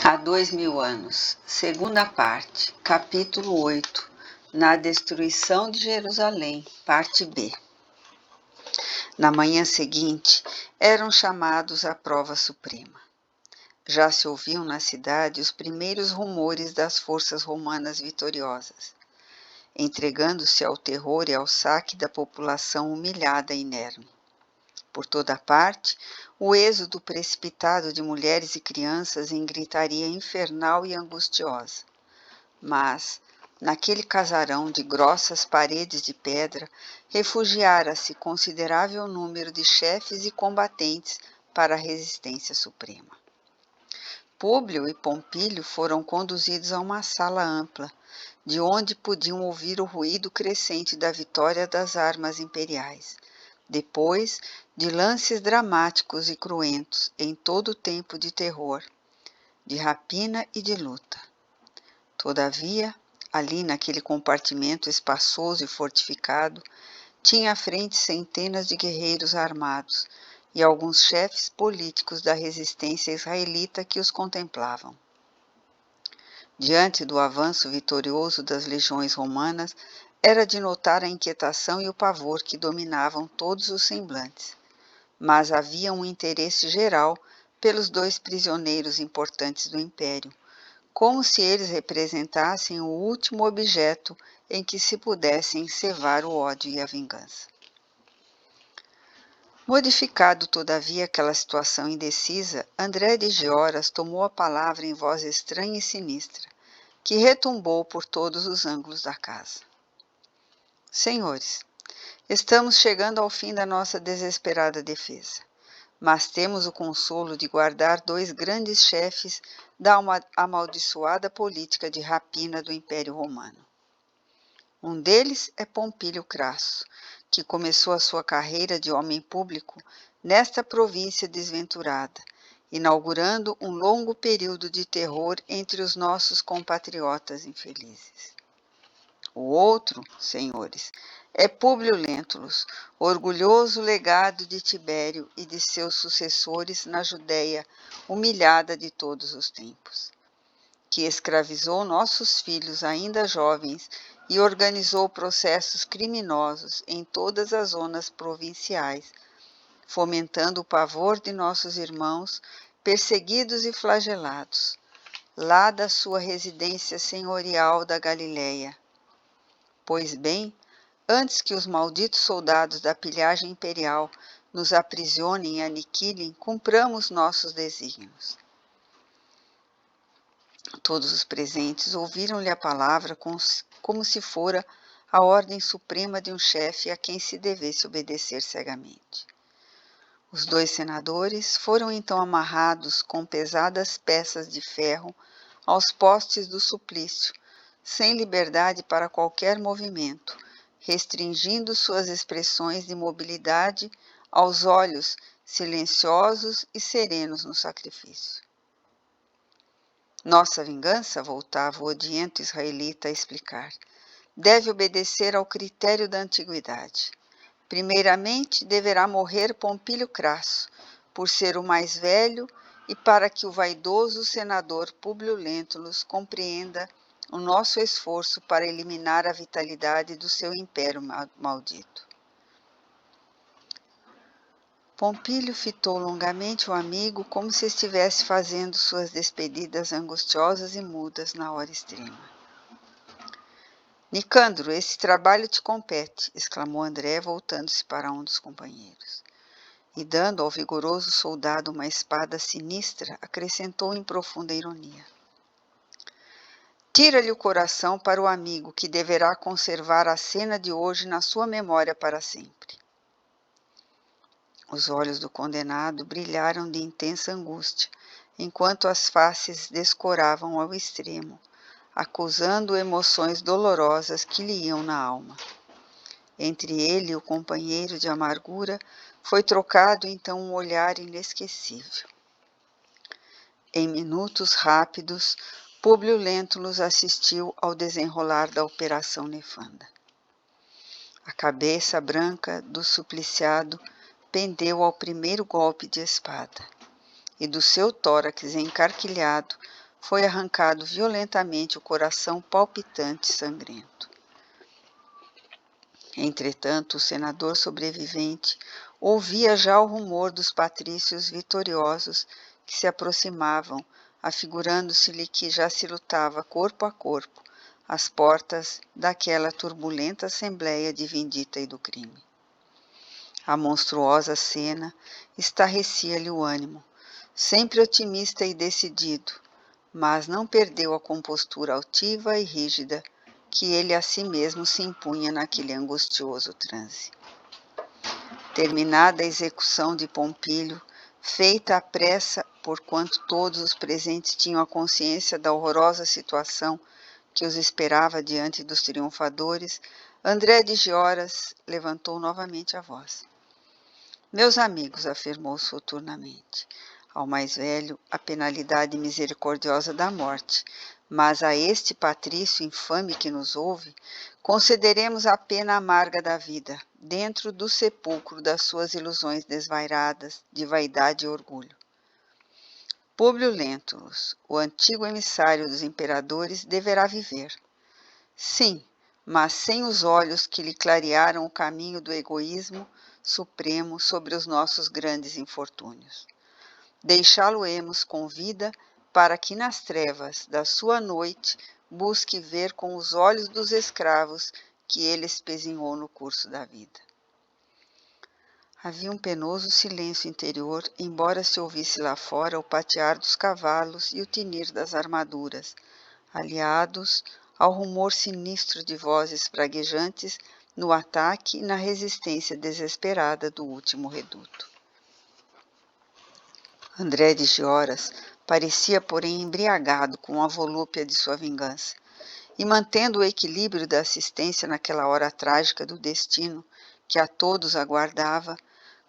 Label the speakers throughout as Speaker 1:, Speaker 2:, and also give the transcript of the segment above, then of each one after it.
Speaker 1: Há 2000 anos, segunda parte, capítulo 8, na destruição de Jerusalém, parte B. Na manhã seguinte, eram chamados à prova suprema. Já se ouviam na cidade os primeiros rumores das forças romanas vitoriosas, entregando-se ao terror e ao saque da população humilhada e inerme. Por toda parte, o êxodo precipitado de mulheres e crianças em gritaria infernal e angustiosa. Mas, naquele casarão de grossas paredes de pedra, refugiara-se considerável número de chefes e combatentes para a resistência suprema. Públio e Pompílio foram conduzidos a uma sala ampla, de onde podiam ouvir o ruído crescente da vitória das armas imperiais. Depois de lances dramáticos e cruentos em todo o tempo de terror, de rapina e de luta. Todavia, ali naquele compartimento espaçoso e fortificado, tinha à frente centenas de guerreiros armados e alguns chefes políticos da resistência israelita que os contemplavam. Diante do avanço vitorioso das legiões romanas, era de notar a inquietação e o pavor que dominavam todos os semblantes. Mas havia um interesse geral pelos dois prisioneiros importantes do império, como se eles representassem o último objeto em que se pudesse encevar o ódio e a vingança. Modificado, todavia, aquela situação indecisa, André de Gioras tomou a palavra em voz estranha e sinistra, que retumbou por todos os ângulos da casa. Senhores, estamos chegando ao fim da nossa desesperada defesa, mas temos o consolo de guardar dois grandes chefes da amaldiçoada política de rapina do Império Romano. Um deles é Pompílio Crasso, que começou a sua carreira de homem público nesta província desventurada, inaugurando um longo período de terror entre os nossos compatriotas infelizes. O outro, senhores, é Públio Lentulus, orgulhoso legado de Tibério e de seus sucessores na Judéia, humilhada de todos os tempos, que escravizou nossos filhos ainda jovens e organizou processos criminosos em todas as zonas provinciais, fomentando o pavor de nossos irmãos, perseguidos e flagelados, lá da sua residência senhorial da Galiléia. Pois bem, antes que os malditos soldados da pilhagem imperial nos aprisionem e aniquilem, cumpramos nossos desígnios. Todos os presentes ouviram-lhe a palavra como se fora a ordem suprema de um chefe a quem se devesse obedecer cegamente. Os dois senadores foram então amarrados com pesadas peças de ferro aos postes do suplício, sem liberdade para qualquer movimento, restringindo suas expressões de mobilidade aos olhos silenciosos e serenos no sacrifício. Nossa vingança, voltava o odiento israelita a explicar, deve obedecer ao critério da antiguidade. Primeiramente, deverá morrer Pompílio Crasso, por ser o mais velho e para que o vaidoso senador Públio Lentulus compreenda o nosso esforço para eliminar a vitalidade do seu império maldito. Pompílio fitou longamente o amigo como se estivesse fazendo suas despedidas angustiosas e mudas na hora extrema. Nicandro, esse trabalho te compete, exclamou André, voltando-se para um dos companheiros. E dando ao vigoroso soldado uma espada sinistra, acrescentou em profunda ironia. Tira-lhe o coração para o amigo, que deverá conservar a cena de hoje na sua memória para sempre. Os olhos do condenado brilharam de intensa angústia, enquanto as faces descoravam ao extremo, acusando emoções dolorosas que lhe iam na alma. Entre ele e o companheiro de amargura foi trocado então um olhar inesquecível. Em minutos rápidos, Públio Lentulus assistiu ao desenrolar da operação nefanda. A cabeça branca do supliciado pendeu ao primeiro golpe de espada, e do seu tórax encarquilhado foi arrancado violentamente o coração palpitante e sangrento. Entretanto, o senador sobrevivente ouvia já o rumor dos patrícios vitoriosos que se aproximavam, afigurando-se-lhe que já se lutava corpo a corpo às portas daquela turbulenta assembleia de vindita e do crime. A monstruosa cena estarrecia-lhe o ânimo, sempre otimista e decidido, mas não perdeu a compostura altiva e rígida que ele a si mesmo se impunha naquele angustioso transe. Terminada a execução de Pompílio, feita à pressa, porquanto todos os presentes tinham a consciência da horrorosa situação que os esperava diante dos triunfadores, André de Gioras levantou novamente a voz. Meus amigos, afirmou soturnamente, ao mais velho a penalidade misericordiosa da morte, mas a este patrício infame que nos ouve, concederemos a pena amarga da vida, dentro do sepulcro das suas ilusões desvairadas de vaidade e orgulho. Públio Lentulus, o antigo emissário dos imperadores, deverá viver. Sim, mas sem os olhos que lhe clarearam o caminho do egoísmo supremo sobre os nossos grandes infortúnios. Deixá-lo-emos com vida para que nas trevas da sua noite busque ver com os olhos dos escravos que ele espezinhou no curso da vida. Havia um penoso silêncio interior, embora se ouvisse lá fora o patear dos cavalos e o tinir das armaduras, aliados ao rumor sinistro de vozes praguejantes no ataque e na resistência desesperada do último reduto. André de Gioras parecia, porém, embriagado com a volúpia de sua vingança, e mantendo o equilíbrio da assistência naquela hora trágica do destino que a todos aguardava,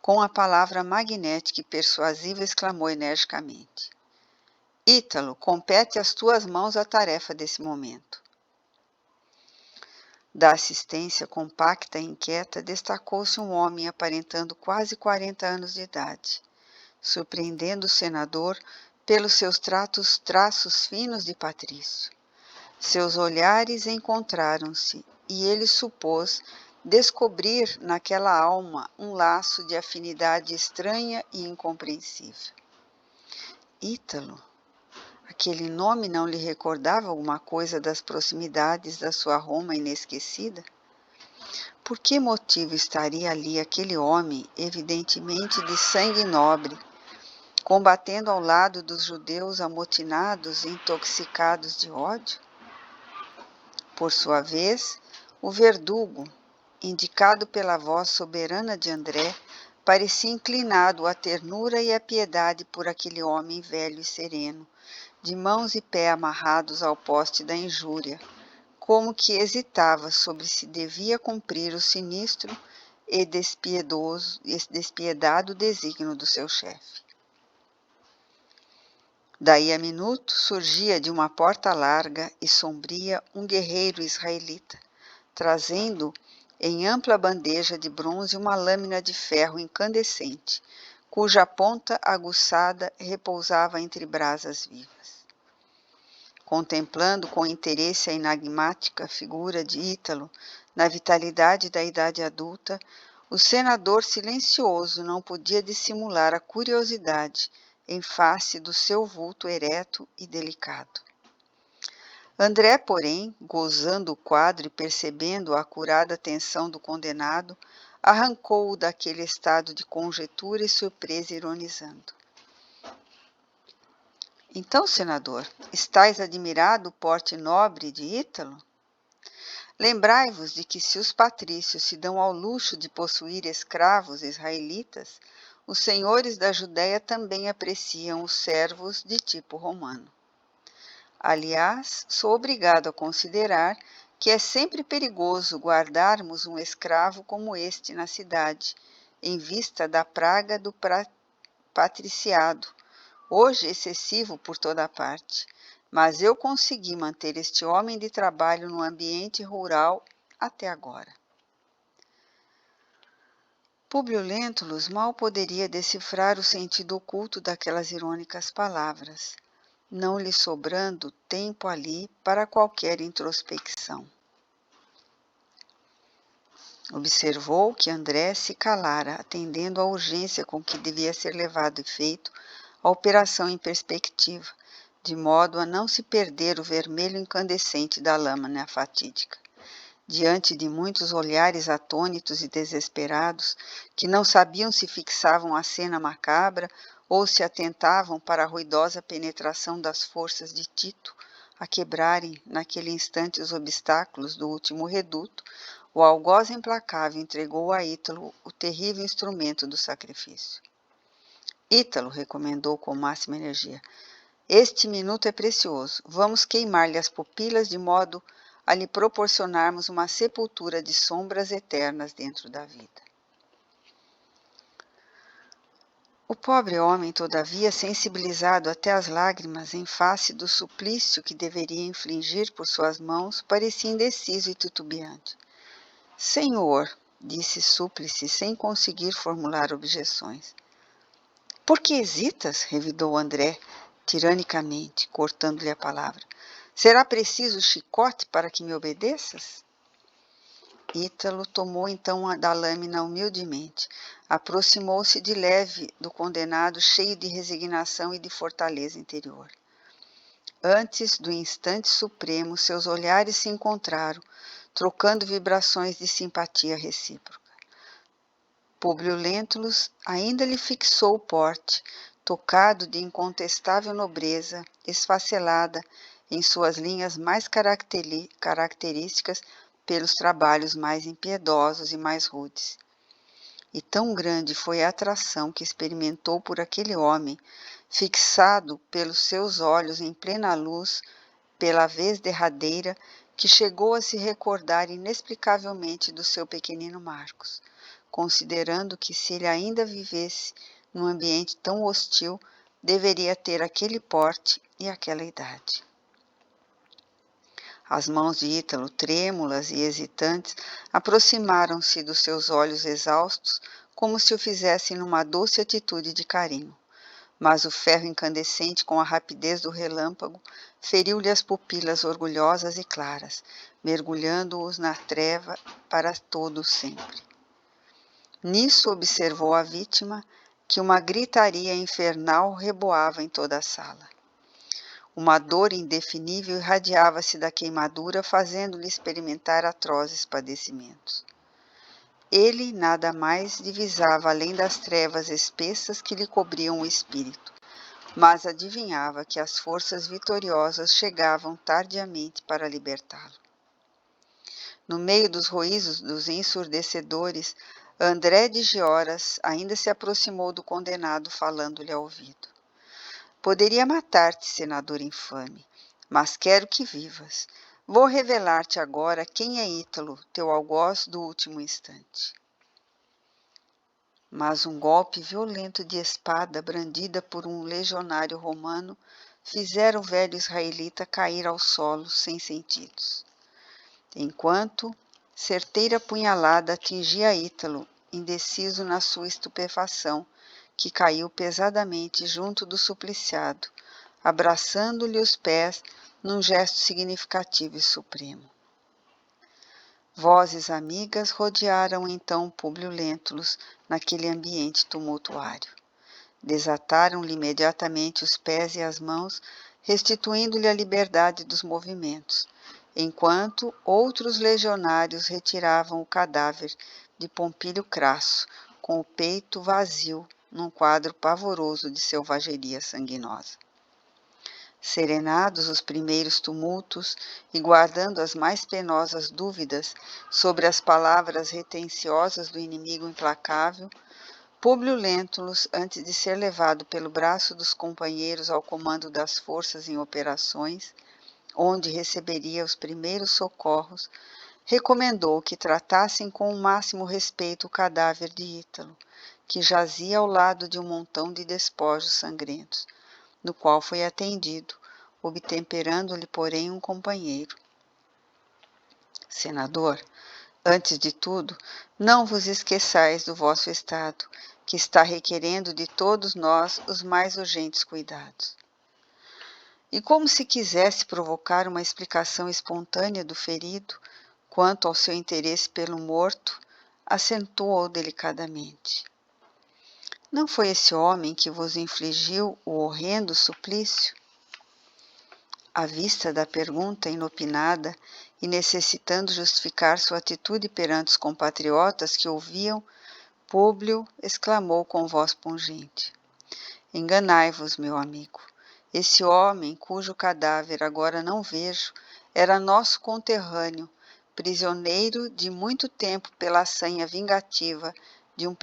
Speaker 1: com a palavra magnética e persuasiva exclamou energicamente: Ítalo, compete às tuas mãos a tarefa desse momento. Da assistência compacta e inquieta destacou-se um homem aparentando quase 40 anos de idade, surpreendendo o senador pelos seus traços finos de patrício. Seus olhares encontraram-se e ele supôs descobrir naquela alma um laço de afinidade estranha e incompreensível. Ítalo. Aquele nome não lhe recordava alguma coisa das proximidades da sua Roma inesquecida? Por que motivo estaria ali aquele homem, evidentemente de sangue nobre, combatendo ao lado dos judeus amotinados e intoxicados de ódio? Por sua vez, o verdugo, indicado pela voz soberana de André, parecia inclinado à ternura e à piedade por aquele homem velho e sereno, de mãos e pés amarrados ao poste da injúria, como que hesitava sobre se devia cumprir o sinistro e despiedado desígnio do seu chefe. Daí a minuto surgia de uma porta larga e sombria um guerreiro israelita, trazendo em ampla bandeja de bronze uma lâmina de ferro incandescente, cuja ponta aguçada repousava entre brasas vivas. Contemplando com interesse a enigmática figura de Ítalo, na vitalidade da idade adulta, o senador silencioso não podia dissimular a curiosidade em face do seu vulto ereto e delicado. André, porém, gozando o quadro e percebendo a acurada atenção do condenado, arrancou-o daquele estado de conjetura e surpresa, ironizando. Então, senador, estais admirado do porte nobre de Ítalo? Lembrai-vos de que se os patrícios se dão ao luxo de possuir escravos israelitas, os senhores da Judéia também apreciam os servos de tipo romano. Aliás, sou obrigado a considerar que é sempre perigoso guardarmos um escravo como este na cidade, em vista da praga do patriciado, hoje excessivo por toda a parte, mas eu consegui manter este homem de trabalho no ambiente rural até agora. Públio Lentulus mal poderia decifrar o sentido oculto daquelas irônicas palavras, não lhe sobrando tempo ali para qualquer introspecção. Observou que André se calara, atendendo à urgência com que devia ser levado e feito a operação em perspectiva, de modo a não se perder o vermelho incandescente da lâmina fatídica. Diante de muitos olhares atônitos e desesperados, que não sabiam se fixavam a cena macabra ou se atentavam para a ruidosa penetração das forças de Tito, a quebrarem, naquele instante, os obstáculos do último reduto, o algoz implacável entregou a Ítalo o terrível instrumento do sacrifício. Ítalo, recomendou com máxima energia, este minuto é precioso. Vamos queimar-lhe as pupilas de modo a lhe proporcionarmos uma sepultura de sombras eternas dentro da vida. O pobre homem, todavia, sensibilizado até as lágrimas em face do suplício que deveria infligir por suas mãos, parecia indeciso e titubeante. Senhor, disse Súplice, sem conseguir formular objeções. Por que hesitas? Revidou André, tiranicamente, cortando-lhe a palavra. Será preciso chicote para que me obedeças? Ítalo tomou então da lâmina humildemente, aproximou-se de leve do condenado, cheio de resignação e de fortaleza interior. Antes do instante supremo, seus olhares se encontraram, trocando vibrações de simpatia recíproca. Públio Lentulus ainda lhe fixou o porte, tocado de incontestável nobreza, esfacelada em suas linhas mais características pelos trabalhos mais impiedosos e mais rudes. E tão grande foi a atração que experimentou por aquele homem, fixado pelos seus olhos em plena luz, pela vez derradeira, que chegou a se recordar inexplicavelmente do seu pequenino Marcos, considerando que, se ele ainda vivesse num ambiente tão hostil, deveria ter aquele porte e aquela idade. As mãos de Ítalo, trêmulas e hesitantes, aproximaram-se dos seus olhos exaustos, como se o fizessem numa doce atitude de carinho. Mas o ferro incandescente, com a rapidez do relâmpago, feriu-lhe as pupilas orgulhosas e claras, mergulhando-os na treva para todo sempre. Nisso observou a vítima que uma gritaria infernal reboava em toda a sala. Uma dor indefinível irradiava-se da queimadura, fazendo-lhe experimentar atrozes padecimentos. Ele nada mais divisava além das trevas espessas que lhe cobriam o espírito, mas adivinhava que as forças vitoriosas chegavam tardiamente para libertá-lo. No meio dos ruídos dos ensurdecedores, André de Gioras ainda se aproximou do condenado, falando-lhe ao ouvido. Poderia matar-te, senador infame, mas quero que vivas. Vou revelar-te agora quem é Ítalo, teu algoz do último instante. Mas um golpe violento de espada, brandida por um legionário romano, fizera o velho israelita cair ao solo sem sentidos. Enquanto certeira punhalada atingia Ítalo, indeciso na sua estupefação, que caiu pesadamente junto do supliciado, abraçando-lhe os pés num gesto significativo e supremo. Vozes amigas rodearam então Públio Lentulus naquele ambiente tumultuário. Desataram-lhe imediatamente os pés e as mãos, restituindo-lhe a liberdade dos movimentos, enquanto outros legionários retiravam o cadáver de Pompílio Crasso, com o peito vazio, num quadro pavoroso de selvageria sanguinosa. Serenados os primeiros tumultos e guardando as mais penosas dúvidas sobre as palavras retenciosas do inimigo implacável, Públio Lentulus, antes de ser levado pelo braço dos companheiros ao comando das forças em operações, onde receberia os primeiros socorros, recomendou que tratassem com o máximo respeito o cadáver de Ítalo, que jazia ao lado de um montão de despojos sangrentos, no qual foi atendido, obtemperando-lhe, porém, um companheiro. Senador, antes de tudo, não vos esqueçais do vosso estado, que está requerendo de todos nós os mais urgentes cuidados. E como se quisesse provocar uma explicação espontânea do ferido, quanto ao seu interesse pelo morto, acentuou delicadamente: Não foi esse homem que vos infligiu o horrendo suplício? À vista da pergunta inopinada e necessitando justificar sua atitude perante os compatriotas que ouviam, Públio exclamou com voz pungente: Enganai-vos, meu amigo. Esse homem, cujo cadáver agora não vejo, era nosso conterrâneo, prisioneiro de muito tempo pela sanha vingativa de um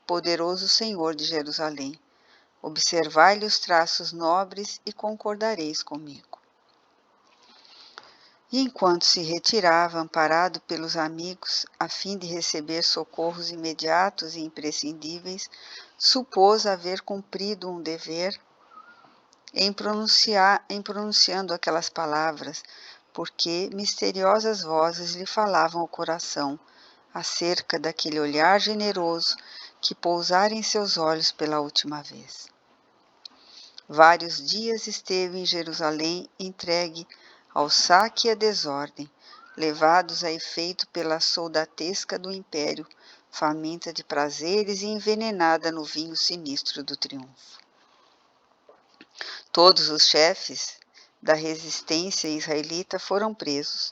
Speaker 1: poderoso senhor de Jerusalém. Observai-lhe os traços nobres e concordareis comigo. E enquanto se retirava, amparado pelos amigos, a fim de receber socorros imediatos e imprescindíveis, supôs haver cumprido um dever em pronunciando aquelas palavras, porque misteriosas vozes lhe falavam ao coração, acerca daquele olhar generoso que pousara em seus olhos pela última vez. Vários dias esteve em Jerusalém entregue ao saque e à desordem, levados a efeito pela soldatesca do império, faminta de prazeres e envenenada no vinho sinistro do triunfo. Todos os chefes da resistência israelita foram presos,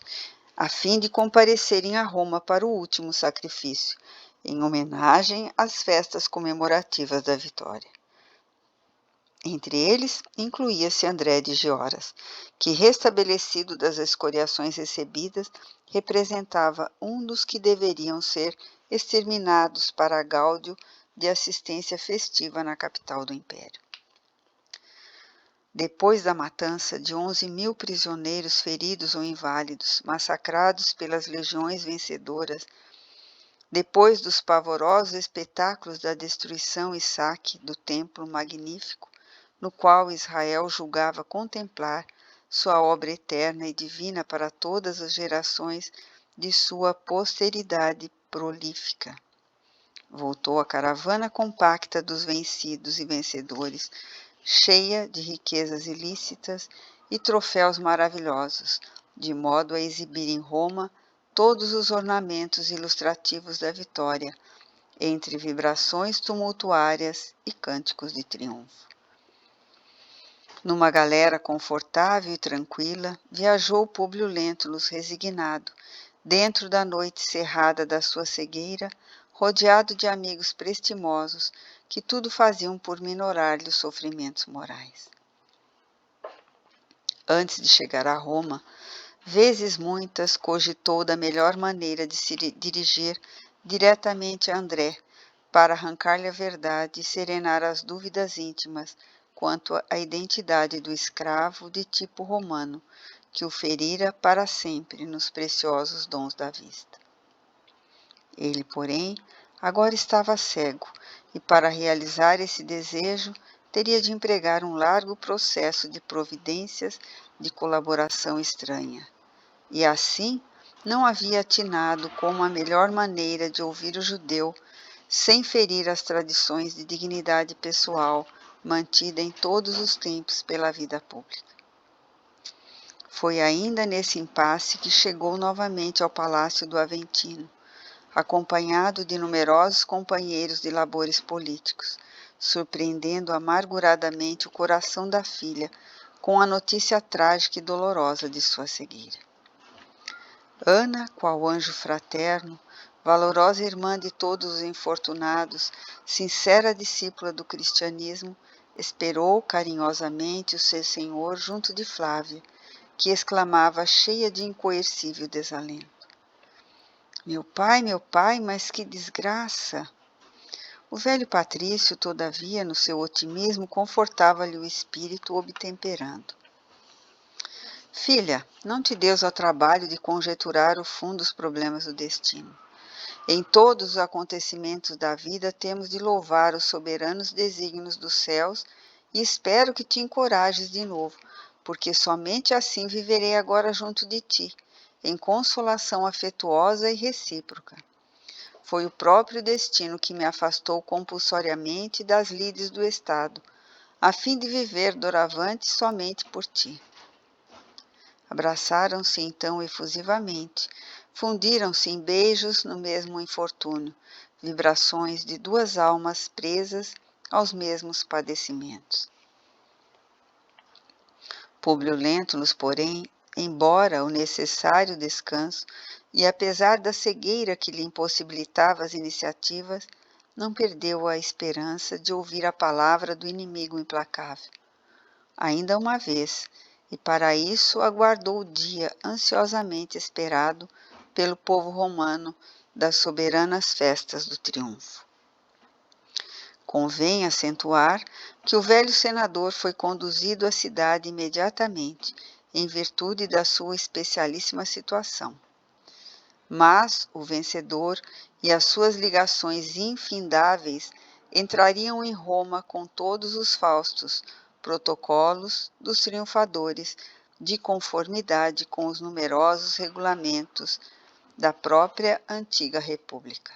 Speaker 1: a fim de comparecerem a Roma para o último sacrifício, em homenagem às festas comemorativas da vitória. Entre eles, incluía-se André de Gioras, que, restabelecido das escoriações recebidas, representava um dos que deveriam ser exterminados para gáudio de assistência festiva na capital do império. Depois da matança de 11.000 prisioneiros feridos ou inválidos, massacrados pelas legiões vencedoras, depois dos pavorosos espetáculos da destruição e saque do templo magnífico, no qual Israel julgava contemplar sua obra eterna e divina para todas as gerações de sua posteridade prolífica. Voltou a caravana compacta dos vencidos e vencedores, cheia de riquezas ilícitas e troféus maravilhosos, de modo a exibir em Roma todos os ornamentos ilustrativos da vitória, entre vibrações tumultuárias e cânticos de triunfo. Numa galera confortável e tranquila, viajou Públio Lentulus resignado, dentro da noite cerrada da sua cegueira, rodeado de amigos prestimosos que tudo faziam por minorar-lhe os sofrimentos morais. Antes de chegar a Roma, vezes muitas cogitou da melhor maneira de se dirigir diretamente a André, para arrancar-lhe a verdade e serenar as dúvidas íntimas quanto à identidade do escravo de tipo romano, que o ferira para sempre nos preciosos dons da vista. Ele, porém, agora estava cego, e para realizar esse desejo, teria de empregar um largo processo de providências de colaboração estranha. E assim, não havia atinado como a melhor maneira de ouvir o judeu, sem ferir as tradições de dignidade pessoal mantida em todos os tempos pela vida pública. Foi ainda nesse impasse que chegou novamente ao palácio do Aventino, acompanhado de numerosos companheiros de labores políticos, surpreendendo amarguradamente o coração da filha com a notícia trágica e dolorosa de sua cegueira. Ana, qual anjo fraterno, valorosa irmã de todos os infortunados, sincera discípula do cristianismo, esperou carinhosamente o seu senhor junto de Flávia, que exclamava cheia de incoercível desalento: meu pai, mas que desgraça! O velho patrício, todavia, no seu otimismo, confortava-lhe o espírito, obtemperando: Filha, não te deus ao trabalho de conjecturar o fundo dos problemas do destino. Em todos os acontecimentos da vida temos de louvar os soberanos desígnios dos céus e espero que te encorajes de novo, porque somente assim viverei agora junto de ti, em consolação afetuosa e recíproca. Foi o próprio destino que me afastou compulsoriamente das lides do Estado, a fim de viver doravante somente por ti. Abraçaram-se então efusivamente, fundiram-se em beijos no mesmo infortúnio, vibrações de duas almas presas aos mesmos padecimentos. Públio Lentulus, porém, embora o necessário descanso e apesar da cegueira que lhe impossibilitava as iniciativas, não perdeu a esperança de ouvir a palavra do inimigo implacável. Ainda uma vez, e para isso aguardou o dia ansiosamente esperado pelo povo romano das soberanas festas do triunfo. Convém acentuar que o velho senador foi conduzido à cidade imediatamente, em virtude da sua especialíssima situação. Mas o vencedor e as suas ligações infindáveis entrariam em Roma com todos os faustos protocolos dos triunfadores, de conformidade com os numerosos regulamentos da própria antiga república.